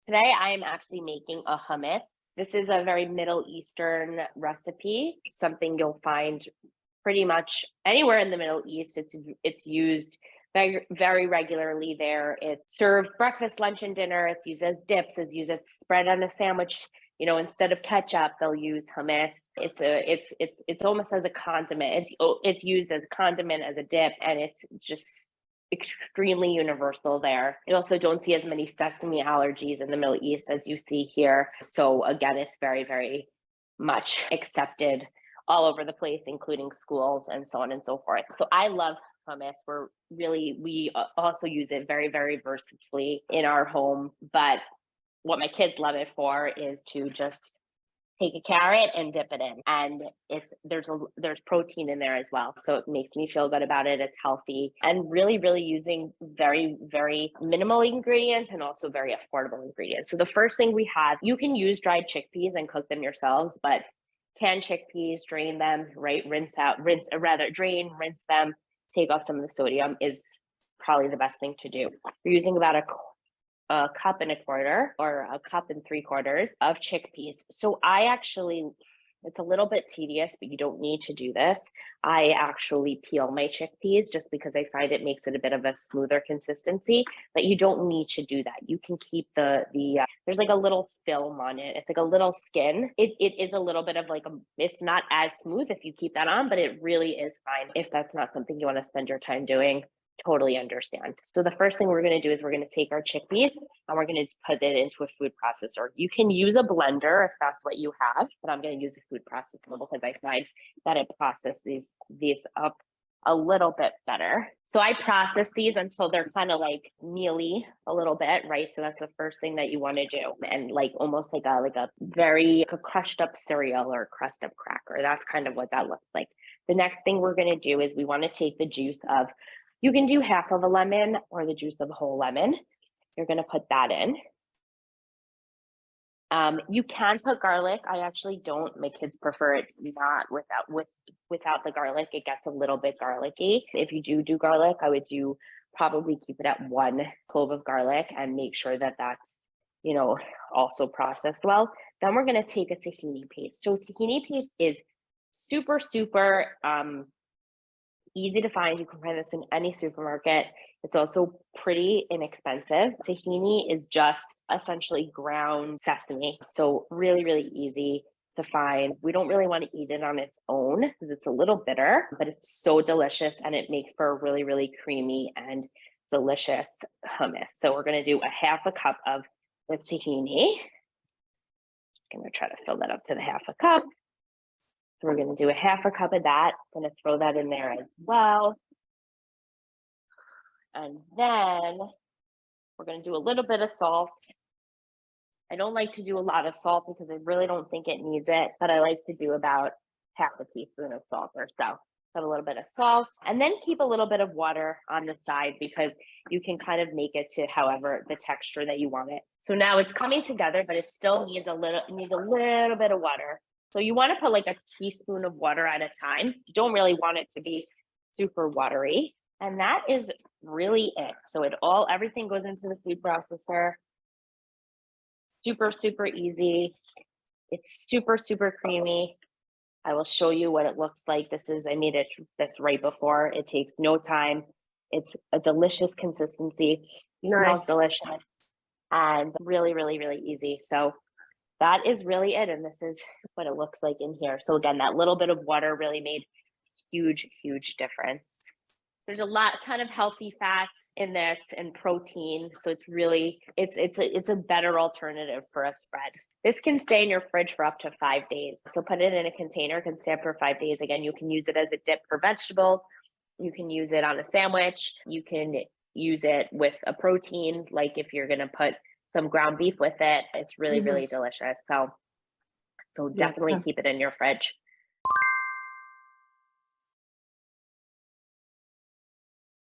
Today I am actually making a hummus. This is a very Middle Eastern recipe, something you'll find pretty much anywhere in the Middle East. It's used very regularly there. It's served breakfast, lunch, and dinner. It's used as dips. It's used as spread on a sandwich. Instead of ketchup, they'll use hummus. It's almost as a condiment. It's used as a condiment, as a dip, and it's just extremely universal there. You also don't see as many sesame allergies in the Middle East as you see here. So again, it's very much accepted all over the place, including schools and so on and so forth. So I love hummus. We also use it very versatilely in our home. But what my kids love it for is to just take a carrot and dip it in, and there's protein in there as well, so it makes me feel good about it. It's healthy and really using very minimal ingredients and also very affordable ingredients. So the first thing we have, you can use dried chickpeas and cook them yourselves, but canned chickpeas, drain them, right? Drain, rinse them, take off some of the sodium is probably the best thing to do. You're using about a cup and a quarter or a cup and 3/4 of chickpeas. So it's a little bit tedious, but you don't need to do this. I actually peel my chickpeas just because I find it makes it a bit of a smoother consistency, but you don't need to do that. You can keep there's like a little film on it. It's like a little skin. It is a little bit of it's not as smooth if you keep that on, but it really is fine. If that's not something you want to spend your time doing, totally understand. So the first thing we're going to do is we're going to take our chickpeas and we're going to put it into a food processor. You can use a blender if that's what you have, but I'm going to use a food processor because I find that it processes these up a little bit better. So I process these until they're kind of like mealy a little bit, right? So that's the first thing that you want to do. And almost like a crushed up cereal or crushed up cracker. That's kind of what that looks like. The next thing we're going to do is we want to take the juice of, you can do half of a lemon or the juice of a whole lemon. You're going to put that in. You can put garlic. I actually don't. My kids prefer it not without the garlic. It gets a little bit garlicky. If you do garlic, I would probably keep it at 1 clove of garlic and make sure that that's also processed well. Then we're going to take a tahini paste. So tahini paste is super easy to find. You can find this in any supermarket. It's also pretty inexpensive. Tahini is just essentially ground sesame. So really easy to find. We don't really want to eat it on its own because it's a little bitter, but it's so delicious and it makes for a really creamy and delicious hummus. So we're going to do a half a cup of the tahini. I'm going to try to fill that up to the half a cup. So we're going to do a half a cup of that. I'm going to throw that in there as well. And then we're going to do a little bit of salt. I don't like to do a lot of salt because I really don't think it needs it, but I like to do about half a teaspoon of salt or so. Put a little bit of salt and then keep a little bit of water on the side because you can kind of make it to however the texture that you want it. So now it's coming together, but it still needs a little bit of water. So you want to put like a teaspoon of water at a time. You don't really want it to be super watery. And that is really it. So everything goes into the food processor. Super easy. It's super creamy. I will show you what it looks like. I made this right before. It takes no time. It's a delicious consistency. Smells delicious and really easy. So that is really it. And this is what it looks like in here. So again, that little bit of water really made huge difference. There's a ton of healthy fats in this and protein. So it's a better alternative for a spread. This can stay in your fridge for up to 5 days. So put it in a container, it can stay up for 5 days. Again, you can use it as a dip for vegetables. You can use it on a sandwich. You can use it with a protein, like if you're going to put some ground beef with it. It's really delicious. So definitely keep it in your fridge.